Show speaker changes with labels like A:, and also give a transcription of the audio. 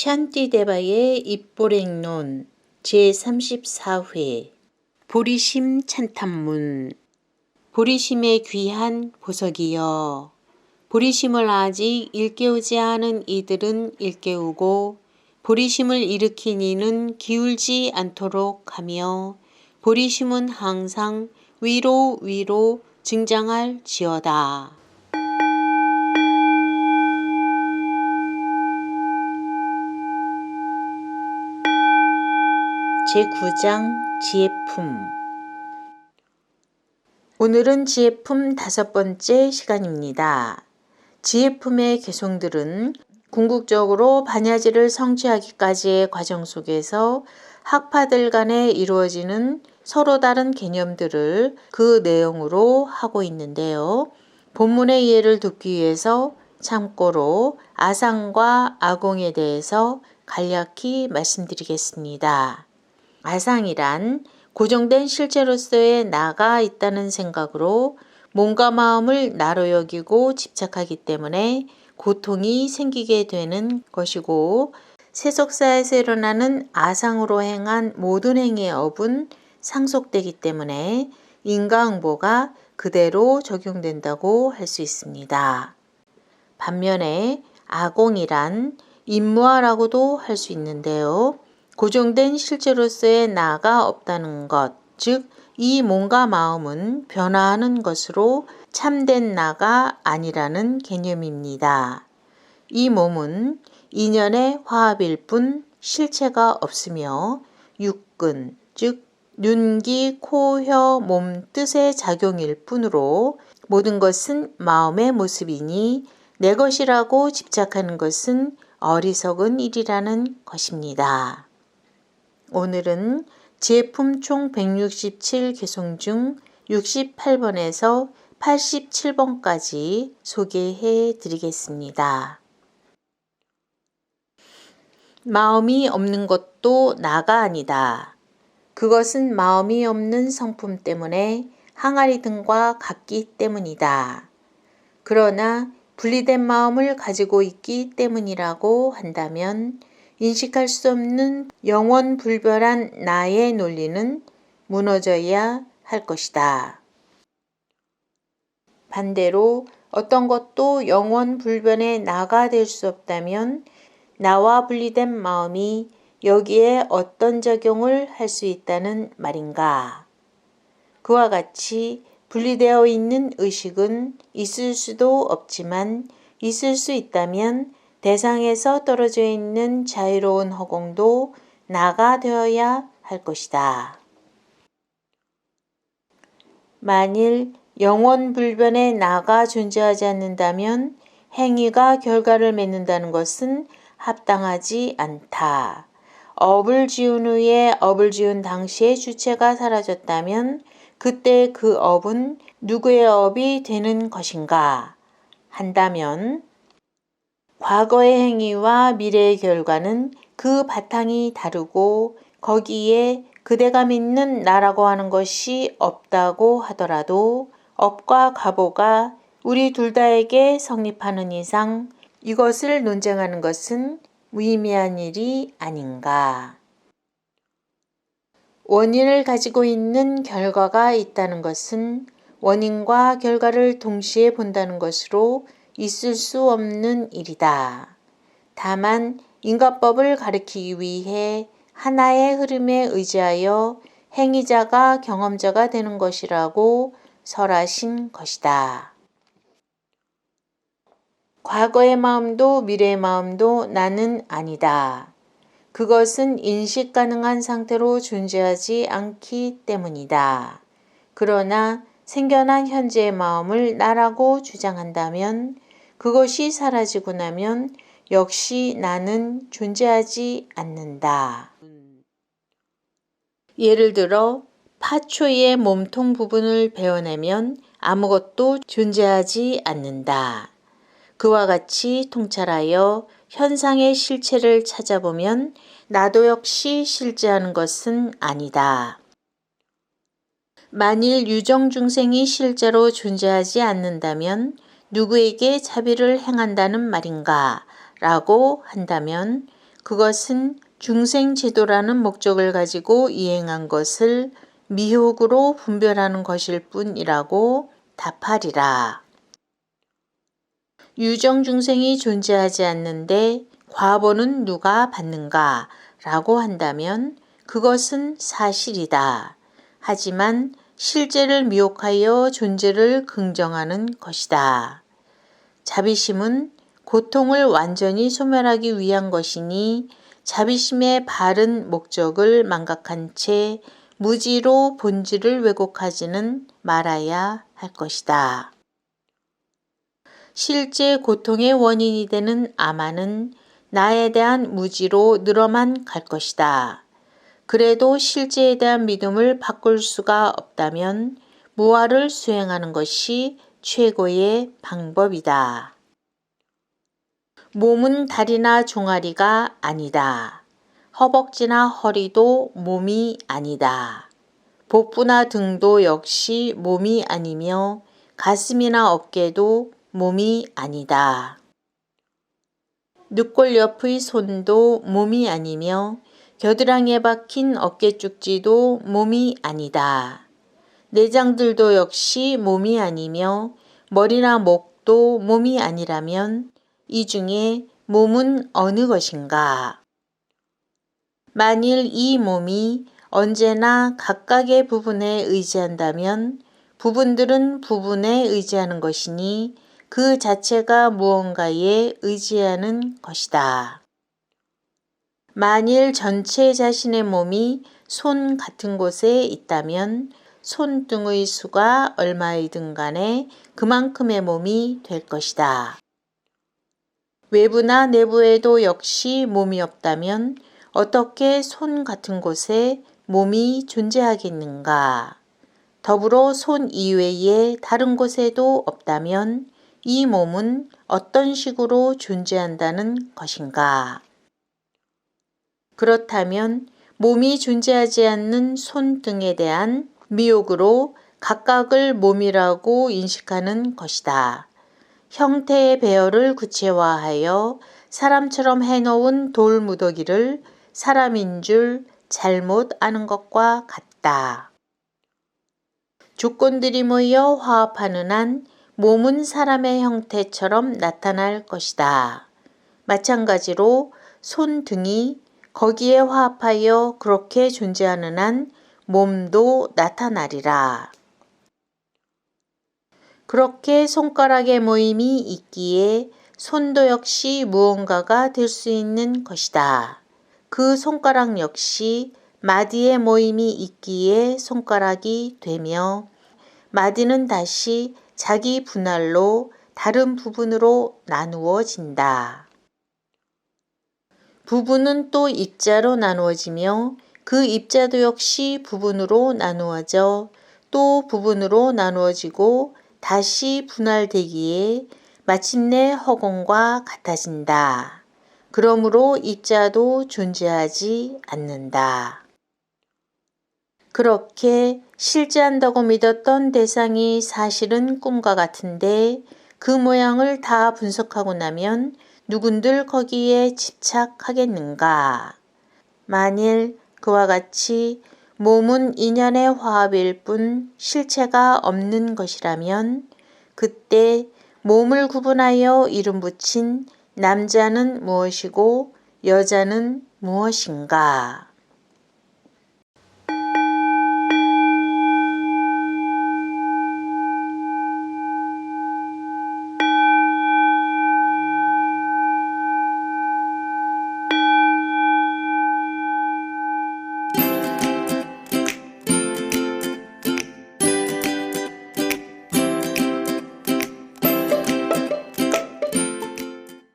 A: 샨티데바의 입보랭론 제34회 보리심 찬탄문. 보리심의 귀한 보석이여, 보리심을 아직 일깨우지 않은 이들은 일깨우고 보리심을 일으킨 이는 기울지 않도록 하며 보리심은 항상 위로 증장할 지어다. 제9장 지혜품. 오늘은 지혜품 5번째 시간입니다. 지혜품의 개송들은 궁극적으로 반야지를 성취하기까지의 과정 속에서 학파들 간에 이루어지는 서로 다른 개념들을 그 내용으로 하고 있는데요. 본문의 이해를 돕기 위해서 참고로 아상과 아공에 대해서 간략히 말씀드리겠습니다. 아상이란 고정된 실체로서의 나가 있다는 생각으로 몸과 마음을 나로 여기고 집착하기 때문에 고통이 생기게 되는 것이고, 세속사에서 일어나는 아상으로 행한 모든 행위의 업은 상속되기 때문에 인과응보가 그대로 적용된다고 할 수 있습니다. 반면에 아공이란 임무화라고도 할 수 있는데요. 고정된 실체로서의 나가 없다는 것, 즉 이 몸과 마음은 변화하는 것으로 참된 나가 아니라는 개념입니다. 이 몸은 인연의 화합일 뿐 실체가 없으며 육근, 즉 눈, 귀, 코, 혀, 몸 뜻의 작용일 뿐으로 모든 것은 마음의 모습이니 내 것이라고 집착하는 것은 어리석은 일이라는 것입니다. 오늘은 지혜품 총 167 개송 중 68번에서 87번까지 소개해 드리겠습니다. 마음이 없는 것도 나가 아니다. 그것은 마음이 없는 성품 때문에 항아리 등과 같기 때문이다. 그러나 분리된 마음을 가지고 있기 때문이라고 한다면 인식할 수 없는 영원 불별한 나의 논리는 무너져야 할 것이다. 반대로 어떤 것도 영원 불변의 나가 될 수 없다면 나와 분리된 마음이 여기에 어떤 적용을 할 수 있다는 말인가? 그와 같이 분리되어 있는 의식은 있을 수도 없지만 있을 수 있다면 대상에서 떨어져 있는 자유로운 허공도 나가 되어야 할 것이다. 만일 영원 불변의 나가 존재하지 않는다면 행위가 결과를 맺는다는 것은 합당하지 않다. 업을 지은 후에 업을 지은 당시의 주체가 사라졌다면 그때 그 업은 누구의 업이 되는 것인가 한다면 과거의 행위와 미래의 결과는 그 바탕이 다르고 거기에 그대가 믿는 나라고 하는 것이 없다고 하더라도 업과 과보가 우리 둘 다에게 성립하는 이상 이것을 논쟁하는 것은 무의미한 일이 아닌가. 원인을 가지고 있는 결과가 있다는 것은 원인과 결과를 동시에 본다는 것으로 있을 수 없는 일이다. 다만 인과법을 가리키기 위해 하나의 흐름에 의지하여 행위자가 경험자가 되는 것이라고 설하신 것이다. 과거의 마음도 미래의 마음도 나는 아니다. 그것은 인식 가능한 상태로 존재하지 않기 때문이다. 그러나 생겨난 현재의 마음을 나라고 주장한다면 그것이 사라지고 나면 역시 나는 존재하지 않는다. 예를 들어 파초의 몸통 부분을 베어내면 아무것도 존재하지 않는다. 그와 같이 통찰하여 현상의 실체를 찾아보면 나도 역시 실제하는 것은 아니다. 만일 유정중생이 실제로 존재하지 않는다면 누구에게 자비를 행한다는 말인가 라고 한다면 그것은 중생제도라는 목적을 가지고 이행한 것을 미혹으로 분별하는 것일 뿐이라고 답하리라. 유정중생이 존재하지 않는데 과보는 누가 받는가? 라고 한다면 그것은 사실이다. 하지만 실제를 미혹하여 존재를 긍정하는 것이다. 자비심은 고통을 완전히 소멸하기 위한 것이니 자비심의 바른 목적을 망각한 채 무지로 본질을 왜곡하지는 말아야 할 것이다. 실제 고통의 원인이 되는 아마는 나에 대한 무지로 늘어만 갈 것이다. 그래도 실제에 대한 믿음을 바꿀 수가 없다면 무아를 수행하는 것이 최고의 방법이다. 몸은 다리나 종아리가 아니다. 허벅지나 허리도 몸이 아니다. 복부나 등도 역시 몸이 아니며 가슴이나 어깨도 몸이 아니다. 늑골 옆의 손도 몸이 아니며 겨드랑이에 박힌 어깨 쪽지도 몸이 아니다. 내장들도 역시 몸이 아니며 머리나 목도 몸이 아니라면 이 중에 몸은 어느 것인가? 만일 이 몸이 언제나 각각의 부분에 의지한다면 부분들은 부분에 의지하는 것이니 그 자체가 무언가에 의지하는 것이다. 만일 전체 자신의 몸이 손 같은 곳에 있다면 손등의 수가 얼마이든 간에 그만큼의 몸이 될 것이다. 외부나 내부에도 역시 몸이 없다면 어떻게 손 같은 곳에 몸이 존재하겠는가? 더불어 손 이외에 다른 곳에도 없다면 이 몸은 어떤 식으로 존재한다는 것인가? 그렇다면 몸이 존재하지 않는 손등에 대한 미혹으로 각각을 몸이라고 인식하는 것이다. 형태의 배열을 구체화하여 사람처럼 해놓은 돌무더기를 사람인 줄 잘못 아는 것과 같다. 조건들이 모여 화합하는 한 몸은 사람의 형태처럼 나타날 것이다. 마찬가지로 손등이 거기에 화합하여 그렇게 존재하는 한 몸도 나타나리라. 그렇게 손가락의 모임이 있기에 손도 역시 무언가가 될 수 있는 것이다. 그 손가락 역시 마디의 모임이 있기에 손가락이 되며 마디는 다시 자기 분할로 다른 부분으로 나누어진다. 부분은 또 입자로 나누어지며 그 입자도 역시 부분으로 나누어져 또 부분으로 나누어지고 다시 분할되기에 마침내 허공과 같아진다. 그러므로 입자도 존재하지 않는다. 그렇게 실제한다고 믿었던 대상이 사실은 꿈과 같은데 그 모양을 다 분석하고 나면 누군들 거기에 집착하겠는가? 만일 그와 같이 몸은 인연의 화합일 뿐 실체가 없는 것이라면 그때 몸을 구분하여 이름 붙인 남자는 무엇이고 여자는 무엇인가?